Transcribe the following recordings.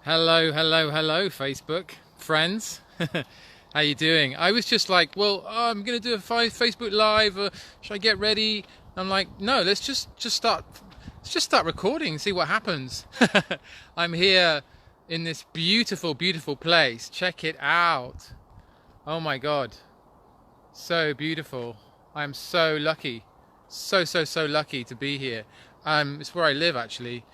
Hello, hello, hello, Facebook friends. How you doing? I was just like, well, I'm gonna do a Facebook Live. Should I get ready? I'm like, no, let's just start recording, see what happens. I'm here in this beautiful, beautiful place. Check it out. Oh my God, so beautiful. I'm so lucky, so lucky to be here. It's where I live actually.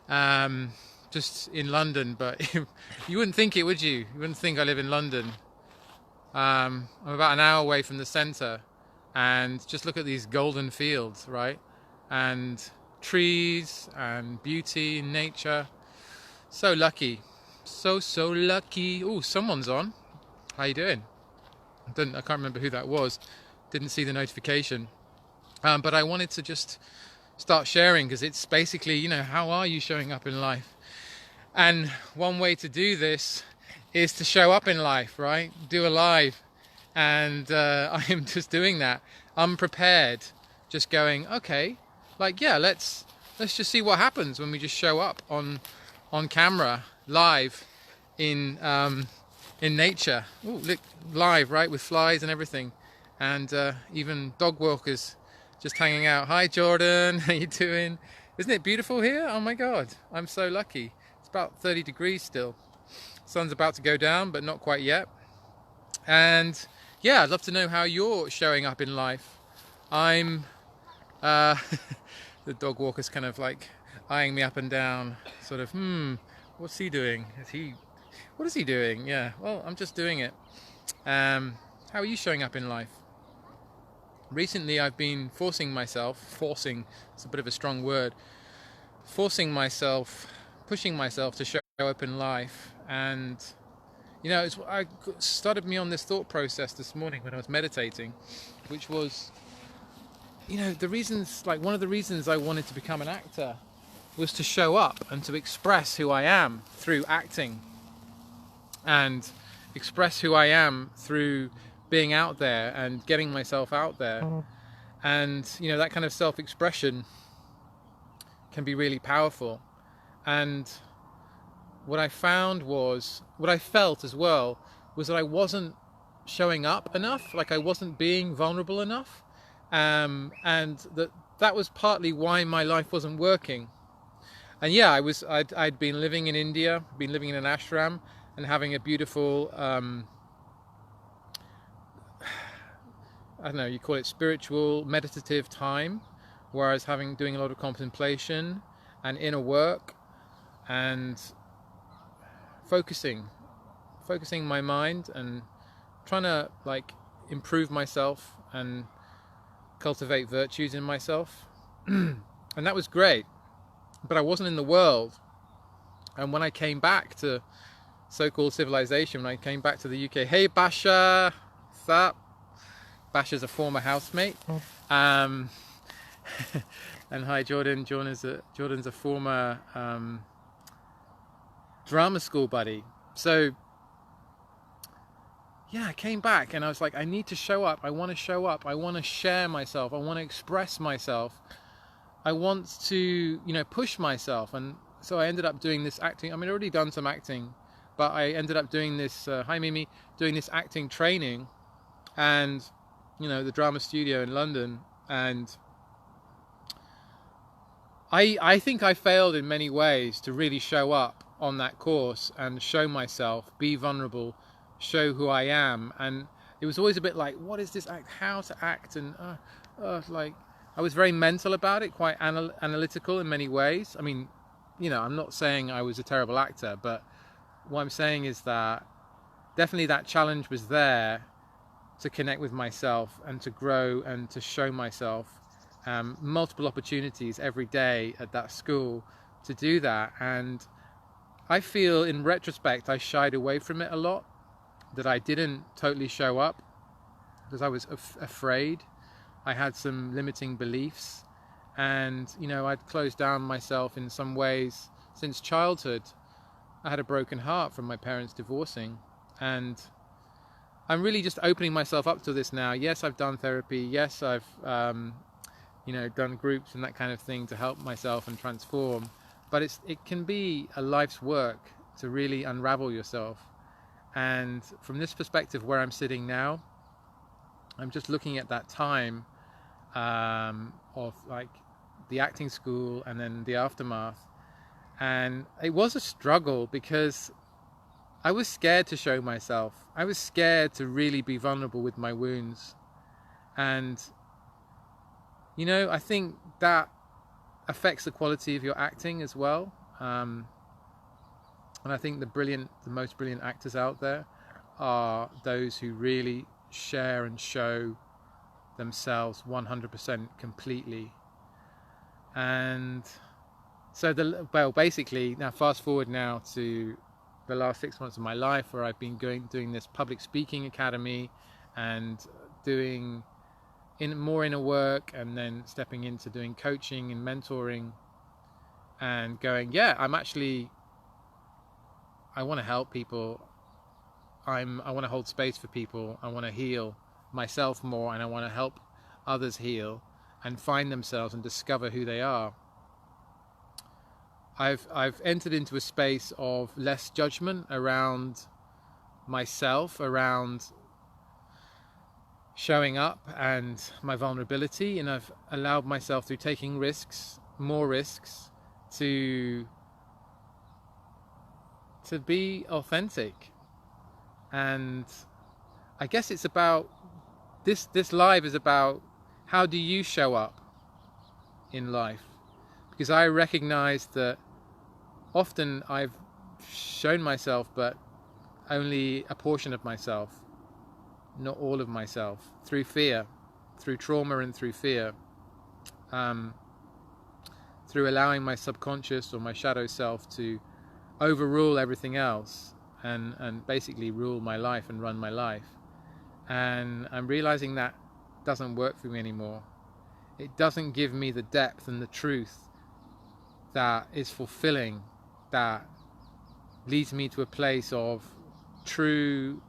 Um, just in London, but you wouldn't think it, would you? You wouldn't think I live in London. I'm about an hour away from the centre, and just look at these golden fields, right? And trees and beauty and nature. So lucky, so lucky. Oh, someone's on. How you doing? I can't remember who that was. Didn't see the notification. But I wanted to just start sharing because it's basically, how are you showing up in life? And one way to do this is to show up in life, right? Do a live. And I am just doing that. Unprepared. Just going, okay, yeah, let's just see what happens when we just show up on camera, live in nature. Ooh, look, live, right, with flies and everything. And even dog walkers just hanging out. Hi, Jordan. How you doing? Isn't it beautiful here? Oh my God, I'm so lucky. It's about 30 degrees still. Sun's about to go down, but not quite yet. And yeah, I'd love to know how you're showing up in life. I'm the dog walker's kind of like eyeing me up and down, sort of, what's he doing? What is he doing? Yeah, well, I'm just doing it. How are you showing up in life? Recently I've been forcing, it's a bit of a strong word, pushing myself to show up in life. And it started me on this thought process this morning when I was meditating, which was, the reasons, like one of the reasons I wanted to become an actor was to show up and to express who I am through acting, and express who I am through being out there and getting myself out there. And that kind of self-expression can be really powerful. And what I felt as well, was that I wasn't showing up enough, like I wasn't being vulnerable enough, and that was partly why my life wasn't working. And yeah, I'd been living in India, been living in an ashram, and having a beautiful I don't know, you call it spiritual, meditative time, where I was doing a lot of contemplation and inner work, and focusing my mind and trying to improve myself and cultivate virtues in myself. And that was great, but I wasn't in the world. And when I came back to so-called civilization, when I came back to the UK, hey Basha, what's up? Basha's a former housemate. And hi Jordan. Jordan's a former drama school buddy. So yeah, I came back and I was like, I need to show up. I want to show up. I want to share myself. I want to express myself. I want to, push myself. And so I ended up doing this acting. I mean, I'd already done some acting, but I ended up doing this, hi Mimi, doing this acting training, and the drama studio in London. And I think I failed in many ways to really show up on that course and show myself, be vulnerable, show who I am. And it was always a bit like, what is this act, how to act? And I was very mental about it, quite analytical in many ways. I mean, I'm not saying I was a terrible actor, but what I'm saying is that definitely that challenge was there to connect with myself and to grow and to show myself. Multiple opportunities every day at that school to do that. And I feel in retrospect I shied away from it a lot, that I didn't totally show up because I was afraid. I had some limiting beliefs, and I'd closed down myself in some ways since childhood. I had a broken heart from my parents divorcing, and I'm really just opening myself up to this now. Yes, I've done therapy. Yes, I've done groups and that kind of thing to help myself and transform. But it can be a life's work to really unravel yourself. And from this perspective, where I'm sitting now, I'm just looking at that time of like the acting school and then the aftermath. And it was a struggle because I was scared to show myself. I was scared to really be vulnerable with my wounds. And, you know, I think that affects the quality of your acting as well. And I think the most brilliant actors out there are those who really share and show themselves 100% completely. And so basically, now fast forward now to the last 6 months of my life, where I've been doing this public speaking academy and doing more inner work, and then stepping into doing coaching and mentoring, and going, yeah, I want to help people. I want to hold space for people. I want to heal myself more, and I want to help others heal and find themselves and discover who they are. I've entered into a space of less judgment around myself, around showing up and my vulnerability, and I've allowed myself, through taking risks, more risks, to be authentic. And I guess it's about this live is about, how do you show up in life? Because I recognize that often I've shown myself, but only a portion of myself, not all of myself, through fear, through trauma and through fear, through allowing my subconscious or my shadow self to overrule everything else and basically rule my life and run my life. And I'm realizing that doesn't work for me anymore. It doesn't give me the depth and the truth that is fulfilling, that leads me to a place of true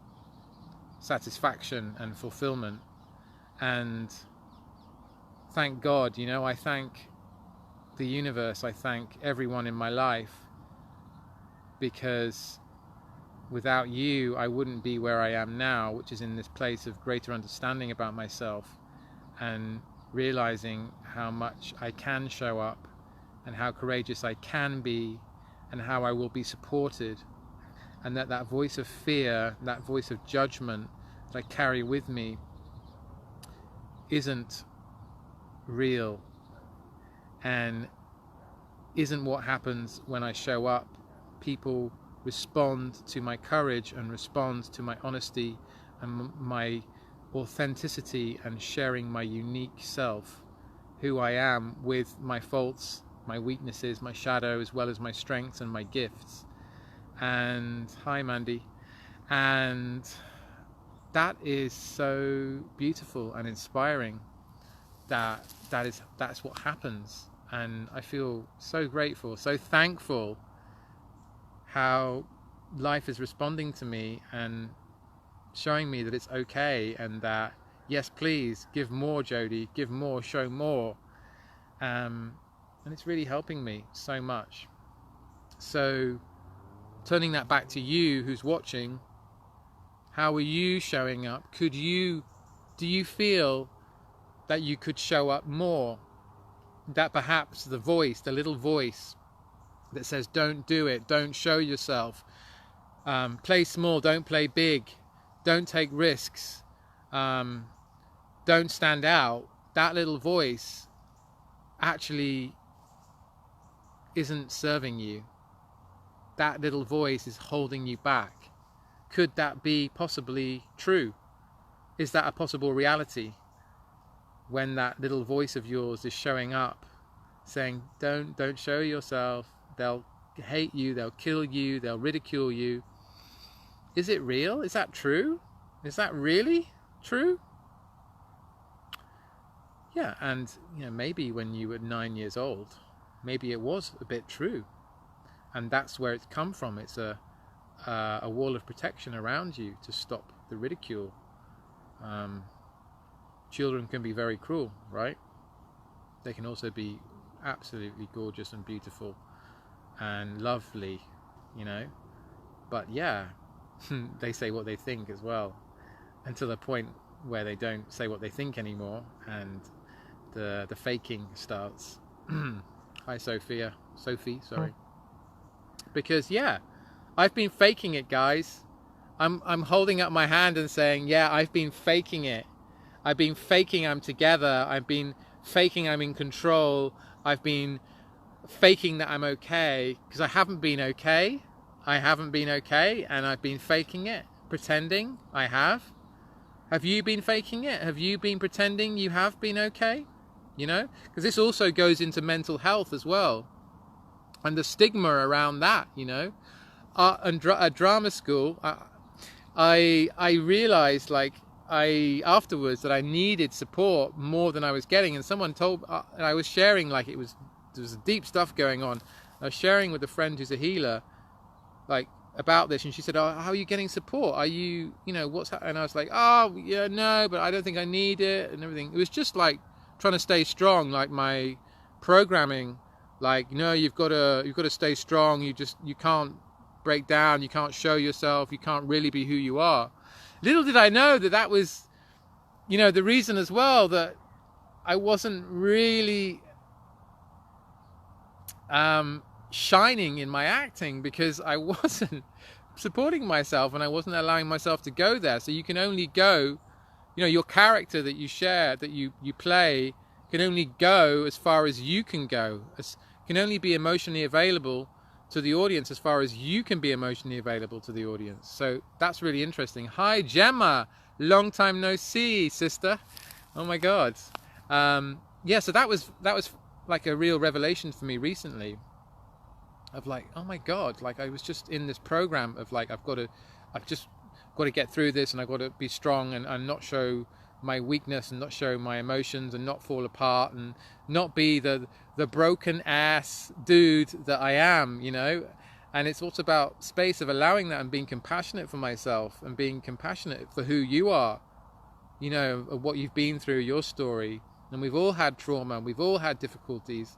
satisfaction and fulfillment. And thank God, you know, I thank the universe, I thank everyone in my life, because without you I wouldn't be where I am now, which is in this place of greater understanding about myself and realizing how much I can show up and how courageous I can be and how I will be supported, and that voice of fear, that voice of judgment that I carry with me isn't real and isn't what happens when I show up. People respond to my courage and respond to my honesty and my authenticity and sharing my unique self, who I am, with my faults, my weaknesses, my shadow, as well as my strengths and my gifts. And hi Mandy. And that is so beautiful and inspiring, that's what happens. And I feel so grateful, so thankful how life is responding to me and showing me that it's okay, and that yes, please give more, Jody, give more, show more. And it's really helping me so much. So turning that back to you who's watching, how are you showing up? Do you feel that you could show up more? That perhaps the little voice that says don't do it, don't show yourself, play small, don't play big, don't take risks, don't stand out, that little voice actually isn't serving you. That little voice is holding you back. Could that be possibly true? Is that a possible reality? When that little voice of yours is showing up saying don't show yourself, they'll hate you, they'll kill you, they'll ridicule you. Is it real? Is that true? Is that really true? Yeah, and you know, maybe when you were 9 years old, maybe it was a bit true, and that's where it's come from. It's a wall of protection around you to stop the ridicule. Children can be very cruel, right? They can also be absolutely gorgeous and beautiful and lovely, you know. But yeah, they say what they think as well, until the point where they don't say what they think anymore, and the faking starts. Hi Sophie, sorry. Because yeah, I've been faking it, guys. I'm holding up my hand and saying, yeah, I've been faking it. I've been faking I'm together. I've been faking I'm in control. I've been faking that I'm okay, because I haven't been okay. I haven't been okay, and I've been faking it, pretending I have. Have you been faking it? Have you been pretending you have been okay? You know, because this also goes into mental health as well, and the stigma around that. You know, at drama school, I realized, like, afterwards, that I needed support more than I was getting, and someone told, and I was sharing, like, there was deep stuff going on. I was sharing with a friend who's a healer, like, about this, and she said, oh, how are you getting support? Are you, you know, what's happening? And I was like, oh yeah, no, but I don't think I need it, and everything. It was just like trying to stay strong, like my programming, like, no, you've got to stay strong. You can't break down. You can't show yourself. You can't really be who you are. Little did I know that was, you know, the reason as well that I wasn't really shining in my acting, because I wasn't supporting myself and I wasn't allowing myself to go there. So you can only go, you know, your character that you share, that you play, can only go as far as you can go. Can only be emotionally available to the audience as far as you can be emotionally available to the audience. So that's really interesting. Hi Gemma, long time no see, sister. Oh my God. Yeah, so that was like a real revelation for me recently, of like, oh my God, like I was just in this program of like, I've just got to get through this, and I've got to be strong and not show my weakness, and not show my emotions, and not fall apart, and not be the broken ass dude that I am, you know. And it's also about space of allowing that, and being compassionate for myself, and being compassionate for who you are, you know, of what you've been through, your story. And we've all had trauma, we've all had difficulties,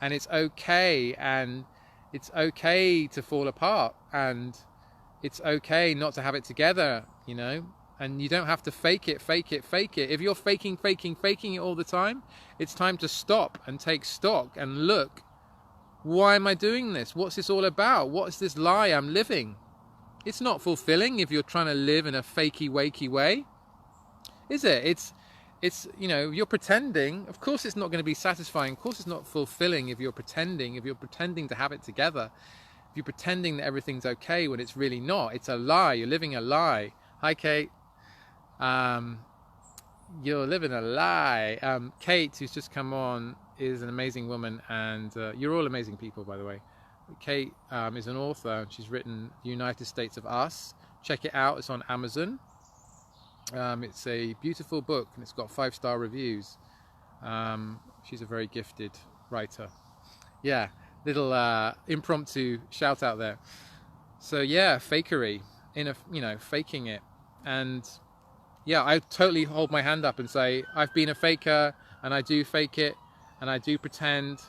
and it's okay, and it's okay to fall apart, and it's okay not to have it together, you know. And you don't have to fake it. If you're faking it all the time, it's time to stop and take stock and look, why am I doing this? What's this all about? What's this lie I'm living? It's not fulfilling if you're trying to live in a fakey wakey way, is it? It's, you know, you're pretending. Of course it's not going to be satisfying. Of course it's not fulfilling if you're pretending to have it together. If you're pretending that everything's okay when it's really not. It's a lie. You're living a lie. Hi, Kate. You're living a lie. Kate, who's just come on, is an amazing woman, and you're all amazing people, by the way. Kate is an author, and she's written The United States of Us. Check it out. It's on Amazon. It's a beautiful book, and it's got 5-star reviews. She's a very gifted writer. Yeah, little impromptu shout out there. So yeah, fakery, faking it. And yeah, I totally hold my hand up and say, I've been a faker, and I do fake it, and I do pretend.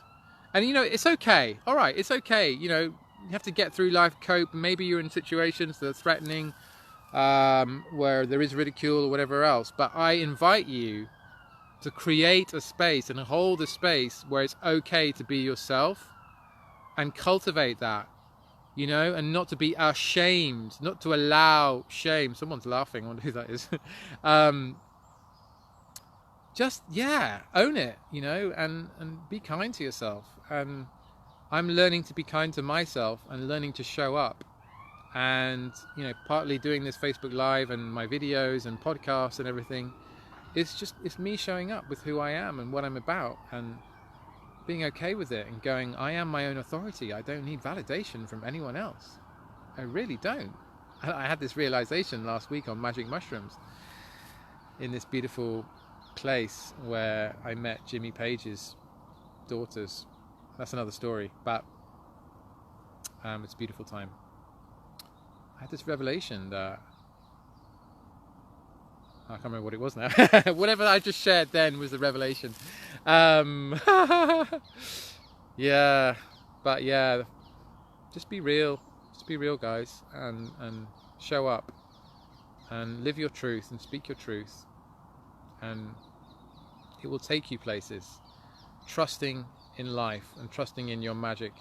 And you know, it's okay. All right, it's okay. You know, you have to get through life, cope. Maybe you're in situations that are threatening, where there is ridicule or whatever else, but I invite you to create a space and hold a space where it's okay to be yourself, and cultivate that, you know, and not to be ashamed, not to allow shame. Someone's laughing. I wonder who that is. Just, yeah, own it, you know, and be kind to yourself. And I'm learning to be kind to myself, and learning to show up. And, you know, partly doing this Facebook Live and my videos and podcasts and everything, it's me showing up with who I am and what I'm about, and being okay with it, and going, I am my own authority. I don't need validation from anyone else. I really don't. I had this realization last week on Magic Mushrooms, in this beautiful place where I met Jimmy Page's daughters. That's another story, but it's a beautiful time. I had this revelation that I can't remember what it was now. Whatever I just shared then was the revelation. Yeah, but yeah, just be real. Just be real, guys, and show up and live your truth and speak your truth, and it will take you places. Trusting in life and trusting in your magic.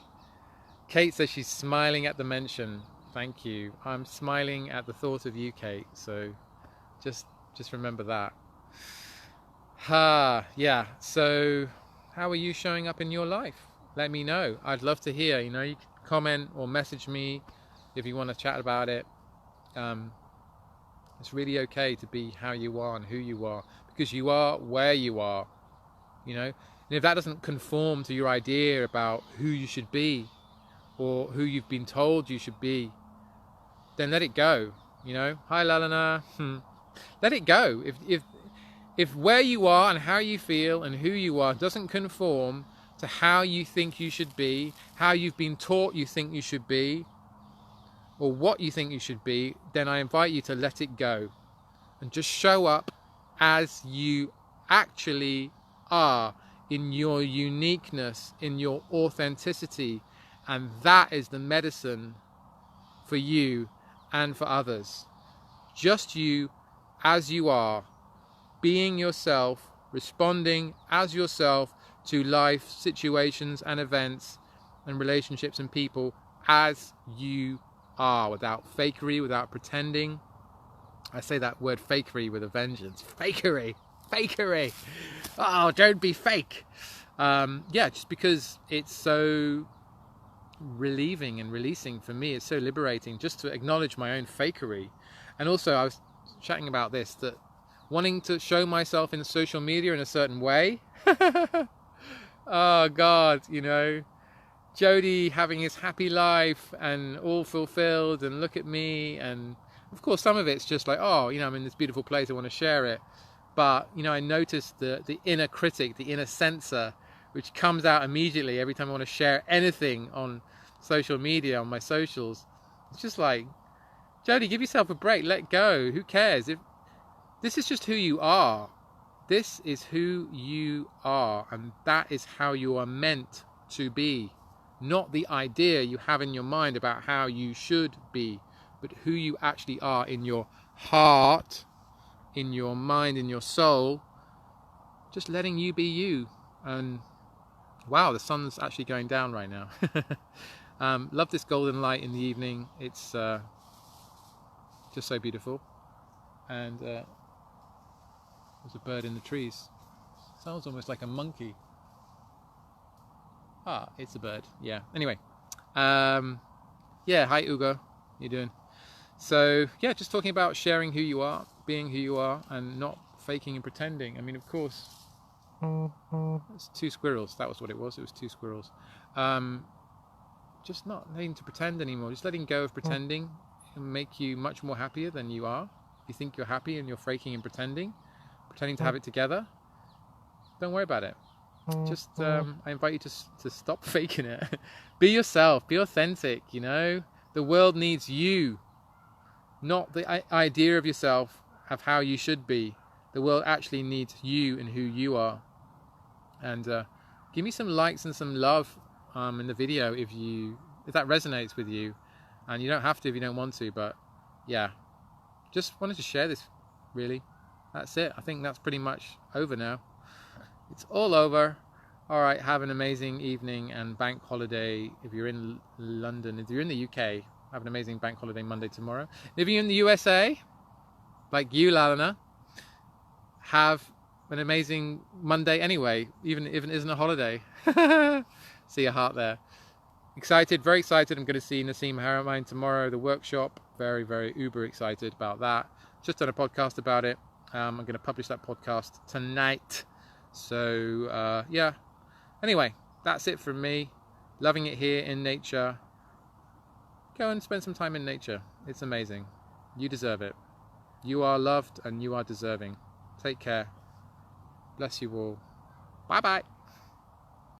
Kate says she's smiling at the mention. Thank you. I'm smiling at the thought of you, Kate. So just remember that. Yeah. So how are you showing up in your life? Let me know. I'd love to hear. You can comment or message me if you want to chat about it. It's really okay to be how you are and who you are, because you are where you are. And if that doesn't conform to your idea about who you should be or who you've been told you should be, then let it go. Hi Lalana. Let it go. If where you are and how you feel and who you are doesn't conform to how you think you should be, how you've been taught you think you should be, or what you think you should be, then I invite you to let it go and just show up as you actually are, in your uniqueness, in your authenticity, and that is the medicine for you and for others. Just you as you are, being yourself, responding as yourself to life situations and events and relationships and people as you are, without fakery, without pretending. I say that word fakery with a vengeance. Fakery. Oh, don't be fake. Just because it's so relieving and releasing for me. It's so liberating just to acknowledge my own fakery. And also, I was chatting about this, that wanting to show myself in social media in a certain way. Oh God, Jody having his happy life and all fulfilled, and look at me. And of course some of it's just like, I'm in this beautiful place, I want to share it. But I noticed the inner critic, the inner censor, which comes out immediately every time I want to share anything on social media, on my socials. It's just like, Jody, give yourself a break, let go. Who cares? If this is just who you are. This is who you are, and that is how you are meant to be. Not the idea you have in your mind about how you should be, but who you actually are in your heart, in your mind, in your soul. Just letting you be you. And wow, the sun's actually going down right now. Love this golden light in the evening. It's just so beautiful. And there's a bird in the trees. Sounds almost like a monkey. It's a bird. Yeah. Anyway. Hi Ugo. How you doing? So yeah, just talking about sharing who you are, being who you are, and not faking and pretending. I mean, of course, it's two squirrels. That was what it was. It was two squirrels. Just not needing to pretend anymore. Just letting go of pretending can make you much more happier than you are. If you think you're happy and you're faking and pretending to have it together, don't worry about it. Just I invite you to stop faking it. Be yourself, be authentic. The world needs you, not the idea of yourself, of how you should be. The world actually needs you and who you are. And give me some likes and some love in the video if that resonates with you. And you don't have to if you don't want to, but yeah, just wanted to share this, really. That's it. I think that's pretty much over now. It's all over. All right, have an amazing evening and bank holiday if you're in London. If you're in the UK, have an amazing bank holiday Monday tomorrow. If you're in the USA, like you, Lalana, have an amazing Monday anyway, even if it isn't a holiday. See a heart there. Excited, very excited. I'm going to see Nassim Haramein tomorrow, the workshop. Very, very uber excited about that. Just done a podcast about it. I'm going to publish that podcast tonight. So, yeah. Anyway, that's it from me. Loving it here in nature. Go and spend some time in nature. It's amazing. You deserve it. You are loved and you are deserving. Take care. Bless you all. Bye-bye.